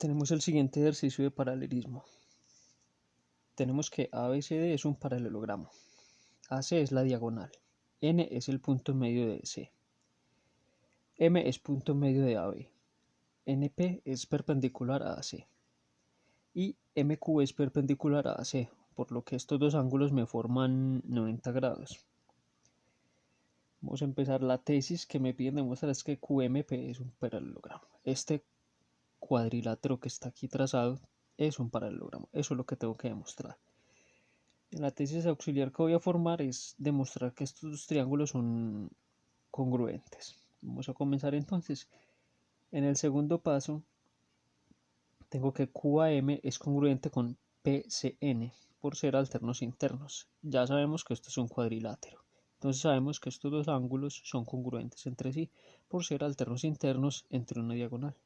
Tenemos el siguiente ejercicio de paralelismo. Tenemos que ABCD es un paralelogramo. AC es la diagonal. N es el punto medio de C. M es punto medio de AB. NP es perpendicular a AC. Y MQ es perpendicular a AC, por lo que estos dos ángulos me forman 90 grados. Vamos a empezar. La tesis que me piden demostrar es que QMP es un paralelogramo. Este cuadrilátero que está aquí trazado es un paralelogramo. Eso es lo que tengo que demostrar. La tesis auxiliar que voy a formar es demostrar que estos dos triángulos son congruentes. Vamos a comenzar entonces. En el segundo paso, tengo que QAM es congruente con PCN por ser alternos internos. Ya sabemos que esto es un cuadrilátero. Entonces sabemos que estos dos ángulos son congruentes entre sí por ser alternos internos entre una diagonal.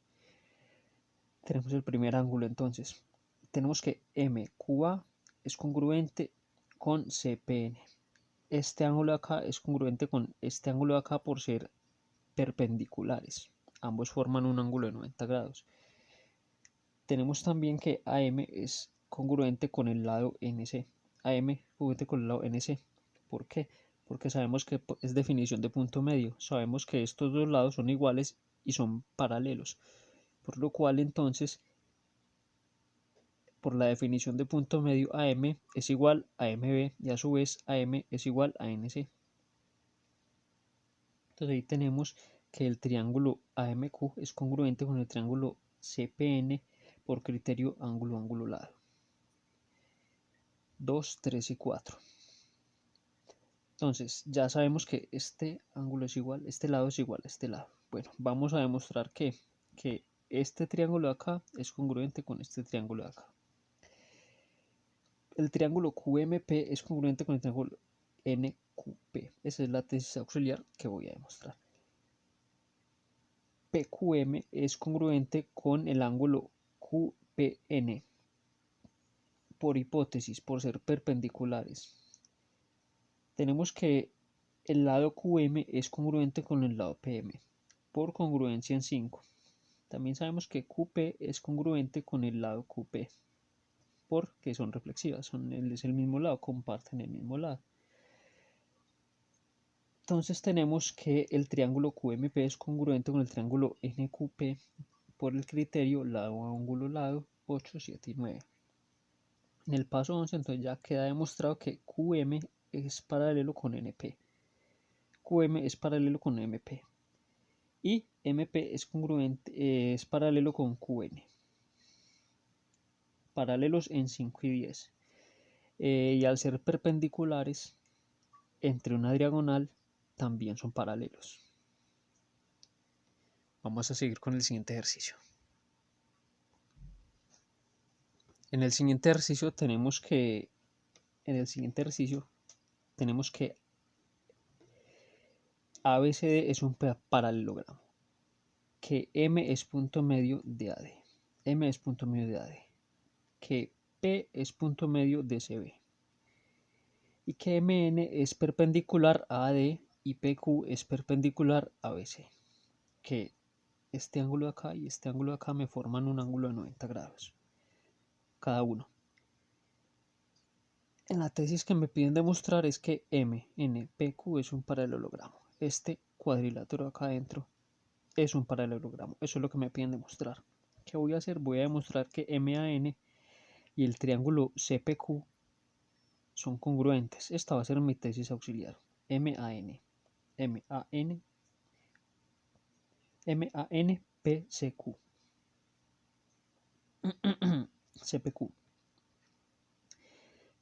Tenemos el primer ángulo entonces. Tenemos que MQA es congruente con CPN. Este ángulo de acá es congruente con este ángulo de acá por ser perpendiculares. Ambos forman un ángulo de 90 grados. Tenemos también que AM es congruente con el lado NC. AM es congruente con el lado NC. ¿Por qué? Porque sabemos que es definición de punto medio. Sabemos que estos dos lados son iguales y son paralelos. Por lo cual entonces, por la definición de punto medio, AM es igual a MB y a su vez AM es igual a NC. Entonces ahí tenemos que el triángulo AMQ es congruente con el triángulo CPN por criterio ángulo-ángulo-lado. 2, 3 y 4. Entonces ya sabemos que este ángulo es igual, este lado es igual a este lado. Bueno, vamos a demostrar que este triángulo de acá es congruente con este triángulo de acá. El triángulo QMP es congruente con el triángulo NQP. Esa es la tesis auxiliar que voy a demostrar. PQM es congruente con el ángulo QPN por hipótesis, por ser perpendiculares. Tenemos que el lado QM es congruente con el lado PM por congruencia en 5. También sabemos que QP es congruente con el lado QP porque son reflexivas, es el mismo lado, comparten el mismo lado. Entonces tenemos que el triángulo QMP es congruente con el triángulo NQP por el criterio lado-ángulo-lado 8, 7 y 9. En el paso 11 entonces ya queda demostrado que QM es paralelo con NP. QM es paralelo con MP. Y MP es congruente, es paralelo con QN. Paralelos en 5 y 10. Y al ser perpendiculares entre una diagonal también son paralelos. Vamos a seguir con el siguiente ejercicio. En el siguiente ejercicio tenemos que ABCD es un paralelogramo, que M es punto medio de AD, M es punto medio de AD, que P es punto medio de CB, y que MN es perpendicular a AD y PQ es perpendicular a BC, que este ángulo de acá y este ángulo de acá me forman un ángulo de 90 grados, cada uno. En la tesis que me piden demostrar es que MNPQ es un paralelogramo. Este cuadrilátero acá adentro es un paralelogramo. Eso es lo que me piden demostrar. ¿Qué voy a hacer? Voy a demostrar que MAN y el triángulo CPQ son congruentes. Esta va a ser mi tesis auxiliar. MAN, PCQ. CPQ.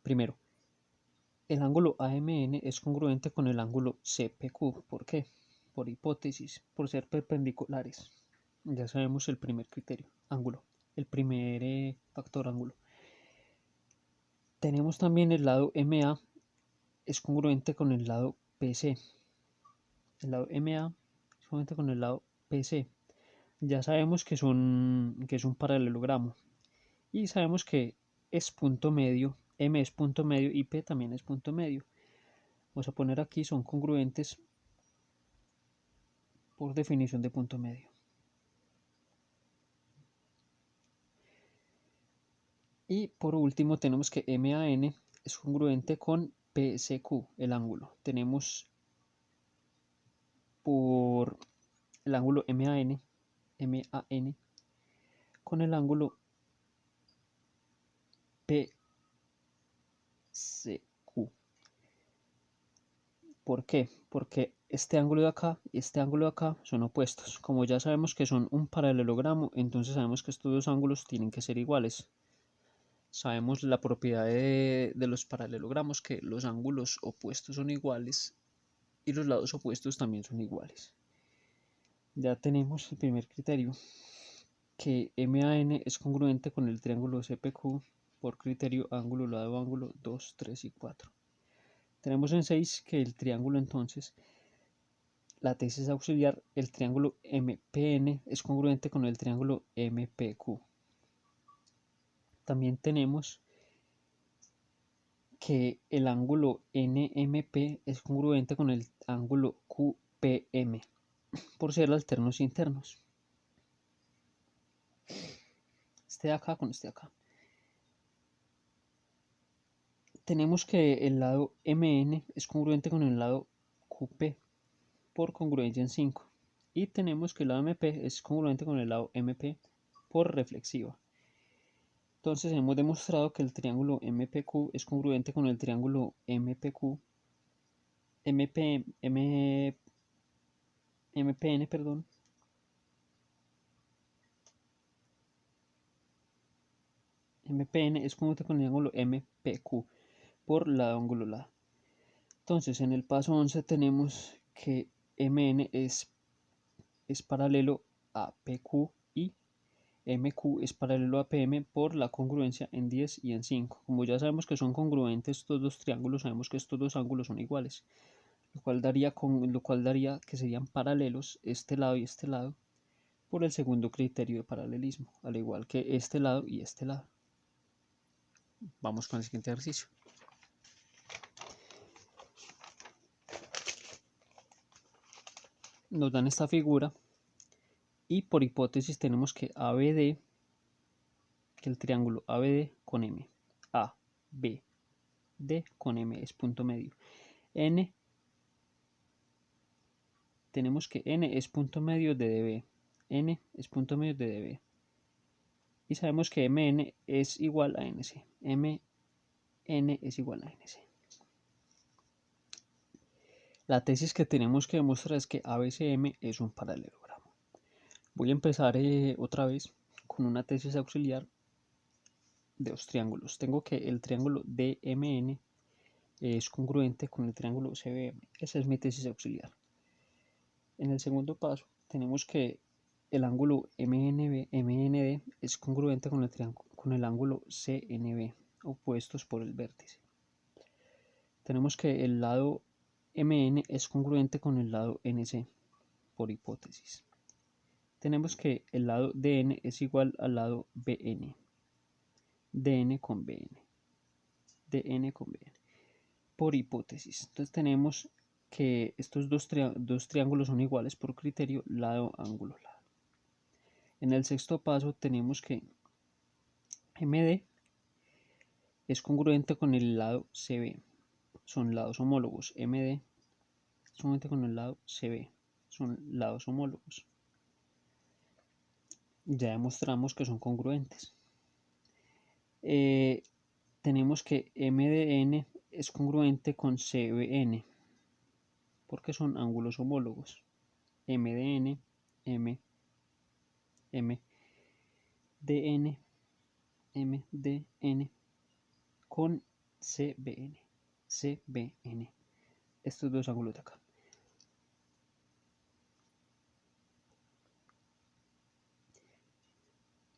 Primero, el ángulo AMN es congruente con el ángulo CPQ. ¿Por qué? Por hipótesis, por ser perpendiculares. Ya sabemos el primer criterio, ángulo, el primer factor ángulo. Tenemos también el lado MA es congruente con el lado PC. El lado MA es congruente con el lado PC. Ya sabemos que es un paralelogramo. Y sabemos que es punto medio, M es punto medio y P también es punto medio. Vamos a poner aquí, son congruentes por definición de punto medio. Y por último tenemos que MAN es congruente con PSQ, el ángulo. Tenemos por el ángulo MAN con el ángulo PSQ. ¿Por qué? Porque este ángulo de acá y este ángulo de acá son opuestos. Como ya sabemos que son un paralelogramo, entonces sabemos que estos dos ángulos tienen que ser iguales. Sabemos la propiedad de los paralelogramos, que los ángulos opuestos son iguales y los lados opuestos también son iguales. Ya tenemos el primer criterio, que MAN es congruente con el triángulo CPQ por criterio ángulo, lado, ángulo 2, 3 y 4. Tenemos en 6 que el triángulo entonces, la tesis auxiliar, el triángulo MPN es congruente con el triángulo MPQ. También tenemos que el ángulo NMP es congruente con el ángulo QPM por ser alternos internos. Este de acá con este de acá. Tenemos que el lado MN es congruente con el lado QP por congruencia en 5. Y tenemos que el lado MP es congruente con el lado MP por reflexiva. Entonces hemos demostrado que el triángulo MPQ es congruente con el triángulo MPN, perdón, MPN es congruente con el ángulo MPQ por lado ángulo lado. Entonces en el paso 11 tenemos que MN es paralelo a PQ y MQ es paralelo a PM por la congruencia en 10 y en 5. Como ya sabemos que son congruentes estos dos triángulos, sabemos que estos dos ángulos son iguales, lo cual daría que serían paralelos este lado y este lado por el segundo criterio de paralelismo, al igual que este lado y este lado. Vamos con el siguiente ejercicio. Nos dan esta figura y por hipótesis tenemos que ABD, que el triángulo ABD con M, A, B, D con M es punto medio. N, tenemos que N es punto medio de DB, N es punto medio de DB. Y sabemos que MN es igual a NC, MN es igual a NC. La tesis que tenemos que demostrar es que ABCM es un paralelogramo. Voy a empezar otra vez con una tesis auxiliar de dos triángulos. Tengo que el triángulo DMN es congruente con el triángulo CBM. Esa es mi tesis auxiliar. En el segundo paso tenemos que el ángulo MND es congruente con el ángulo CNB, opuestos por el vértice. Tenemos que el lado MN es congruente con el lado NC, por hipótesis. Tenemos que el lado DN es igual al lado BN, DN con BN, DN con BN, por hipótesis. Entonces tenemos que estos dos triángulos son iguales por criterio lado, ángulo, lado. En el sexto paso tenemos que MD es congruente con el lado CB, son lados homólogos. MD es congruente con el lado CB, son lados homólogos. Ya demostramos que son congruentes. Tenemos que MDN es congruente con CBN porque son ángulos homólogos. MDN, MDN, MDN con CBN, estos dos ángulos de acá.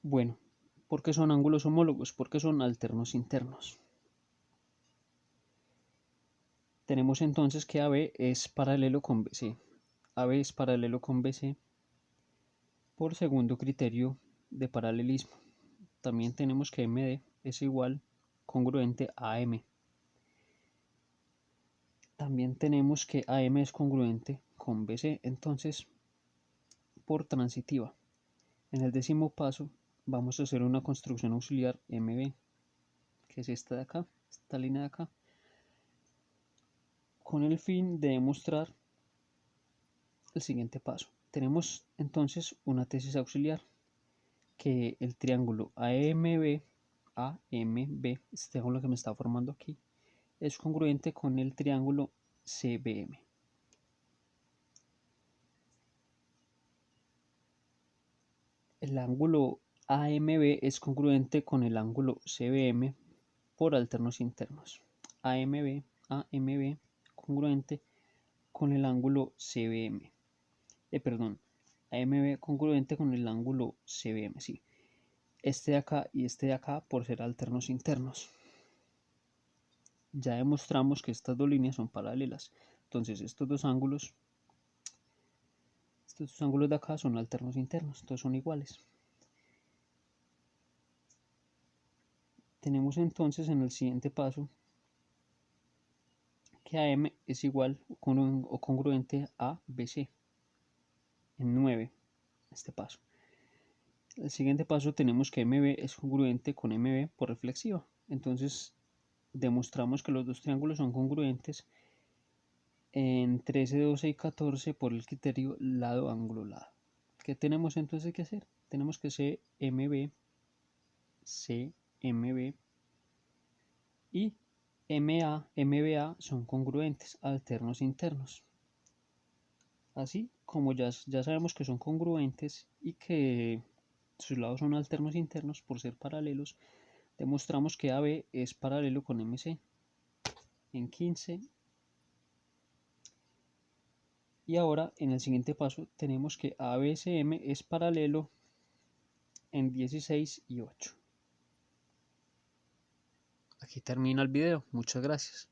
Bueno, ¿por qué son ángulos homólogos? Porque son alternos internos. Tenemos entonces que AB es paralelo con BC. AB es paralelo con BC por segundo criterio de paralelismo. También tenemos que MD es igual congruente a AM. También tenemos que AM es congruente con BC, entonces por transitiva. En el décimo paso vamos a hacer una construcción auxiliar MB. que es esta de acá, esta línea de acá, con el fin de demostrar el siguiente paso. Tenemos entonces una tesis auxiliar, que el triángulo AMB, este triángulo que me está formando aquí, es congruente con el triángulo CBM. El ángulo AMB es congruente con el ángulo CBM por alternos internos. AMB congruente con el ángulo CBM. AMB congruente con el ángulo CBM, sí. Este de acá y este de acá por ser alternos internos. Ya demostramos que estas dos líneas son paralelas. Entonces estos dos ángulos de acá son alternos internos, entonces son iguales. Tenemos entonces en el siguiente paso que AM es igual o congruente a BC en 9, este paso. El siguiente paso tenemos que MB es congruente con MB por reflexiva. Entonces demostramos que los dos triángulos son congruentes en 13, 12 y 14 por el criterio lado, ángulo, lado. ¿Qué tenemos entonces que hacer? Tenemos que CMB y MBA son congruentes, alternos internos. Así como ya sabemos que son congruentes y que sus lados son alternos internos por ser paralelos, demostramos que AB es paralelo con MC en 15. Y ahora en el siguiente paso tenemos que ABCM es paralelo en 16 y 8. Aquí termina el video. Muchas gracias.